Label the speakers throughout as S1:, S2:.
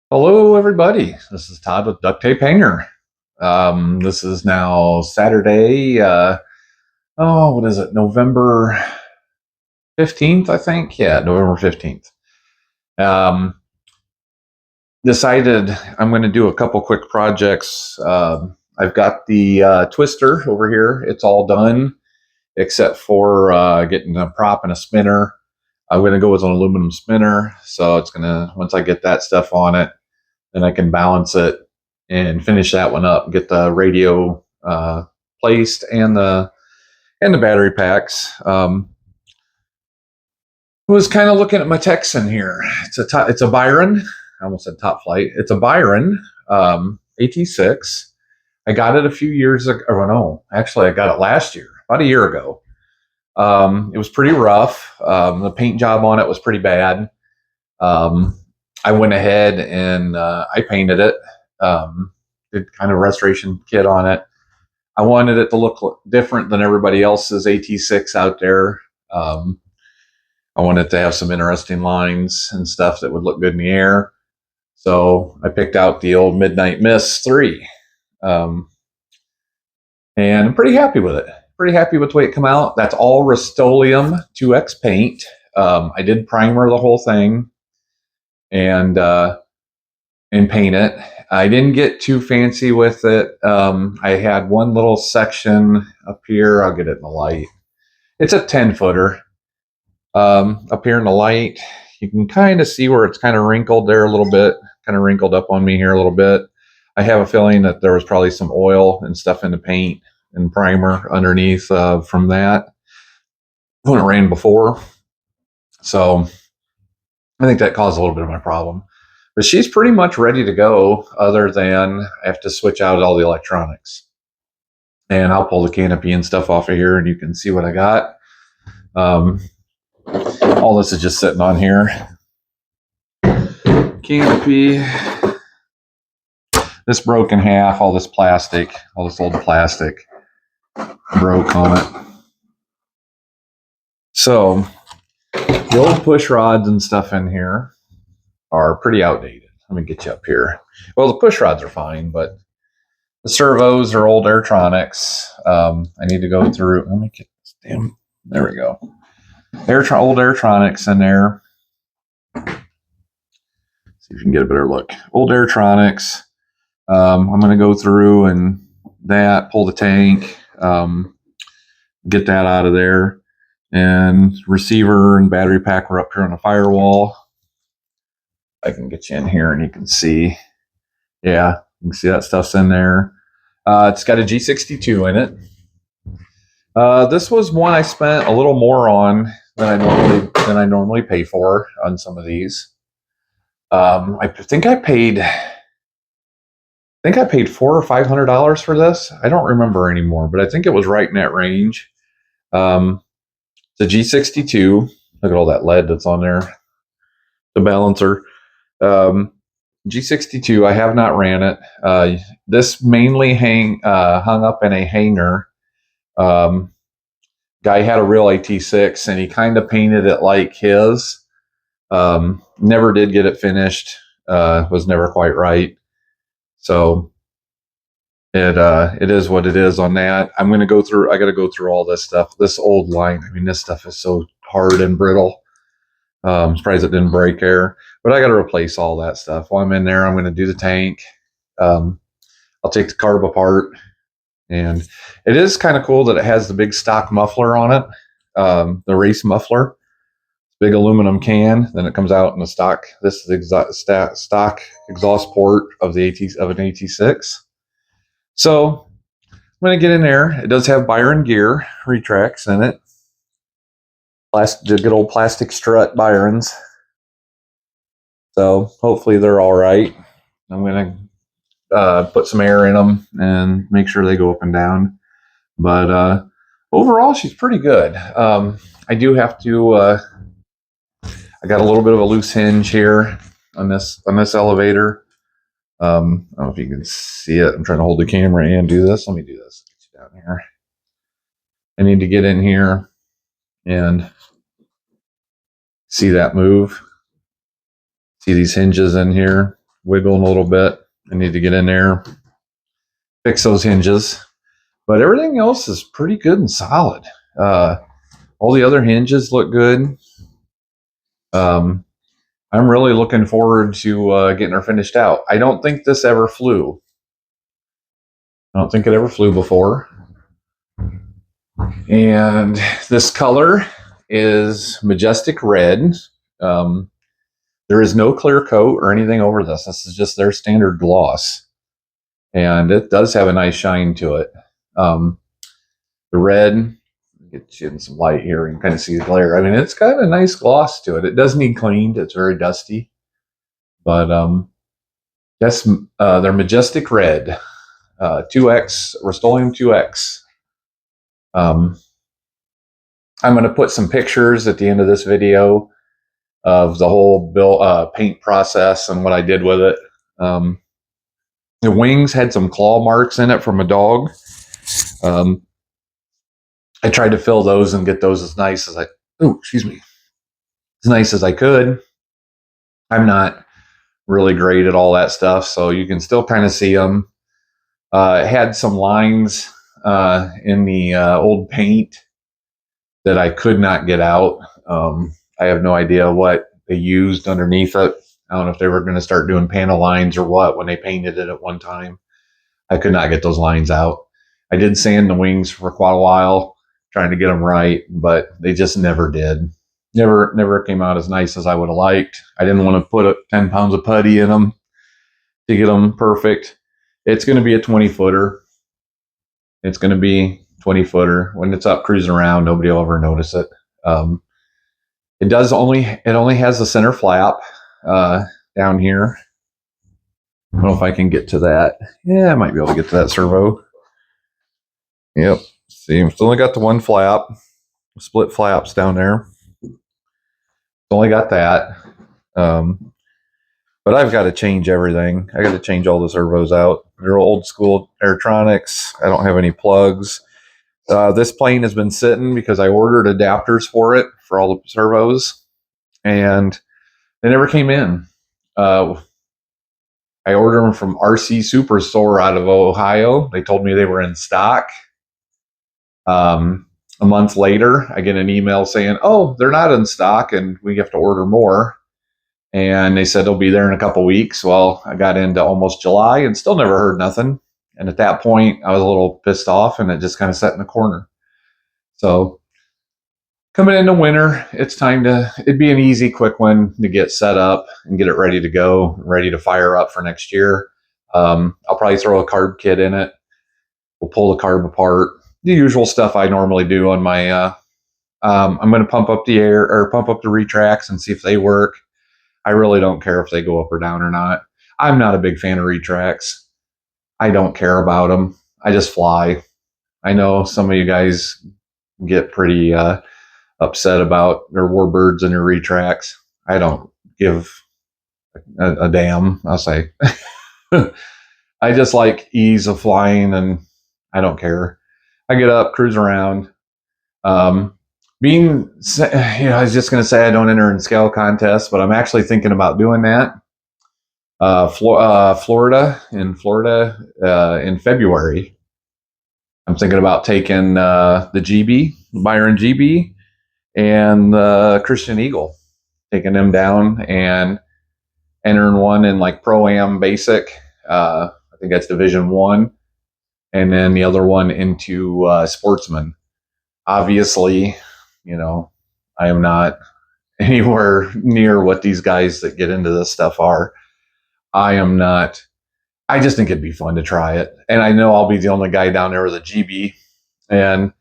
S1: Hello, everybody. This is Todd with Duct Tape Hanger. This is now Saturday. What is it? November 15th, I think. Yeah, November 15th. Um, Decided I'm going to do a couple quick projects. I've got the twister over here. It's all done except for getting a prop and a spinner. I'm going to go with an aluminum spinner. So it's going to, once I get that stuff on it, then I can balance it and finish that one up. Get the radio placed and the battery packs. Was kind of looking at my Texan here. It's a Byron. I almost said Top Flight. It's a Byron AT-6. I got it a few years ago. Oh no, actually I got it last year, about a year ago. It was pretty rough. The paint job on it was pretty bad. I went ahead and I painted it. Did kind of restoration kit on it. I wanted it to look different than everybody else's AT-6 out there. I wanted to have some interesting lines and stuff that would look good in the air. So I picked out the old Midnight Mist 3. And I'm pretty happy with it. Pretty happy with the way it came out. That's all Rust-Oleum 2X paint. I did primer the whole thing and paint it. I didn't get too fancy with it. I had one little section up here. I'll get it in the light. It's a 10-footer. Up here in the light, you can kind of see where it's kind of wrinkled there a little bit, kind of wrinkled up on me here a little bit. I have a feeling that there was probably some oil and stuff in the paint and primer underneath from that when it rained before. So I think that caused a little bit of my problem. But she's pretty much ready to go, other than I have to switch out all the electronics. And I'll pull the canopy and stuff off of here, and you can see what I got. All this is just sitting on here. Canopy. This broke in half, all this plastic, all this old plastic broke on it. So the old push rods and stuff in here are pretty outdated. Let me get you up here. Well, the push rods are fine, but the servos are old Airtronics. I need to go through. Let me get this damn. There we go. Old Airtronics in there. See if you can get a better look. Old Airtronics. I'm going to go through and pull the tank, get that out of there. And receiver and battery pack were up here on the firewall. I can get you in here and you can see. Yeah, you can see that stuff's in there. It's got a G62 in it. This was one I spent a little more on than I normally pay for on some of these. I think I paid $400 or $500 for this. I don't remember anymore, but I think it was right in that range. The G62. Look at all that lead that's on there. The balancer. G62. I have not ran it. This mainly hung up in a hanger. Guy had a real AT-6 and he kind of painted it like his. Never did get it finished. Was never quite right. So it is what it is on that. I got to go through all this stuff. This old line, I mean, this stuff is so hard and brittle. I'm surprised it didn't break there, but I got to replace all that stuff. While I'm in there, I'm going to do the tank. I'll take the carb apart, and it is kind of cool that it has the big stock muffler on it, the race muffler, big aluminum can. Then it comes out in the stock. This is the stock exhaust port of an AT-6. So I'm going to get in there. It does have Byron gear retracts in it. Good old plastic strut Byrons. So hopefully they're all right. I'm going to put some air in them and make sure they go up and down. But overall, she's pretty good. I do have to. I got a little bit of a loose hinge here on this elevator. I don't know if you can see it. I'm trying to hold the camera and do this. Let me do this. Get you down here. I need to get in here and see that move. See these hinges in here. wiggling a little bit. I need to get in there, fix those hinges. But everything else is pretty good and solid. All the other hinges look good. I'm really looking forward to getting her finished out. I don't think this ever flew. I don't think it ever flew before. And this color is Majestic Red. There is no clear coat or anything over this. This is just their standard gloss. And it does have a nice shine to it. The red, get you in some light here and kind of see the glare. I mean, it's got a nice gloss to it. It does need cleaned. It's very dusty. But that's their Majestic Red. 2X, Rust-Oleum 2X. I'm going to put some pictures at the end of this video of the whole paint process and what I did with it. The wings had some claw marks in it from a dog. I tried to fill those and get those as nice as as nice as I could. I'm not really great at all that stuff, so you can still kind of see them. It had some lines in the old paint that I could not get out. I have no idea what they used underneath it. I don't know if they were going to start doing panel lines or what when they painted it at one time. I could not get those lines out. I did sand the wings for quite a while, trying to get them right, but they just never did. Never came out as nice as I would have liked. I didn't want to put 10 pounds of putty in them to get them perfect. It's going to be a 20-footer. It's going to be 20-footer. When it's up cruising around, nobody will ever notice it. It only has the center flap down here. I don't know if I can get to that. Yeah, I might be able to get to that servo. Yep. See, it's only got the one flap, split flaps down there. It's only got that. But I've got to change everything. I got to change all the servos out. They're old school Airtronics. I don't have any plugs. This plane has been sitting because I ordered adapters for it for all the servos, and they never came in. I ordered them from RC Superstore out of Ohio. They told me they were in stock. A month later, I get an email saying, "Oh, they're not in stock, and we have to order more." And they said they'll be there in a couple weeks. Well, I got into almost July and still never heard nothing. And at that point, I was a little pissed off, and it just kind of sat in the corner. So coming into winter, it'd be an easy, quick one to get set up and get it ready to go, ready to fire up for next year. I'll probably throw a carb kit in it. We'll pull the carb apart. The usual stuff I normally do on my, I'm going to pump up the air or pump up the retracts and see if they work. I really don't care if they go up or down or not. I'm not a big fan of retracts. I don't care about them. I just fly. I know some of you guys get pretty upset about their warbirds and their retracts. I don't give a damn. I'll say. I just like ease of flying, and I don't care. I get up, cruise around. I was just going to say I don't enter in scale contests, but I'm actually thinking about doing that. Florida in February. I'm thinking about taking the GB, Byron GB, and the Christian Eagle, taking them down and entering one in like Pro-Am Basic. I think that's Division 1, and then the other one into Sportsman. Obviously, I am not anywhere near what these guys that get into this stuff are. I am not. I just think it'd be fun to try it. And I know I'll be the only guy down there with a GB, and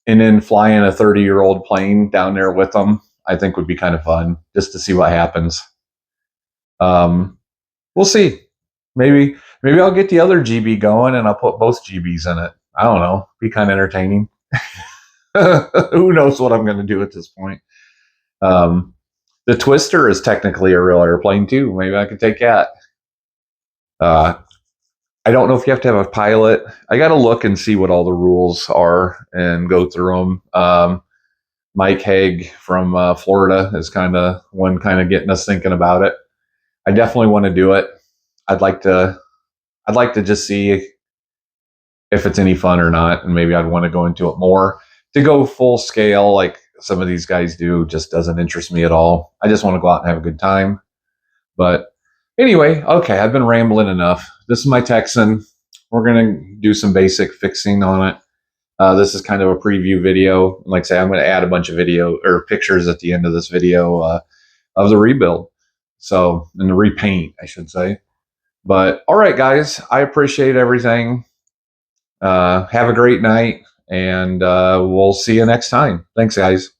S1: then flying a 30-year-old plane down there with them, I think would be kind of fun just to see what happens. We'll see. Maybe I'll get the other GB going and I'll put both GBs in it. I don't know. Be kind of entertaining. Who knows what I'm going to do at this point. The Twister is technically a real airplane too. Maybe I could take that. I don't know if you have to have a pilot. I got to look and see what all the rules are and go through them. Mike Haig from Florida is kind of getting us thinking about it. I definitely want to do it. I'd like to just see if it's any fun or not, and maybe I'd want to go into it more. To go full scale like some of these guys do just doesn't interest me at all. I just want to go out and have a good time. But anyway, okay, I've been rambling enough. This is my Texan. We're gonna do some basic fixing on it. This is kind of a preview video. Like I say, I'm going to add a bunch of video or pictures at the end of this video of the rebuild. So, and the repaint, I should say. But all right, guys, I appreciate everything. Have a great night, and we'll see you next time. Thanks, guys.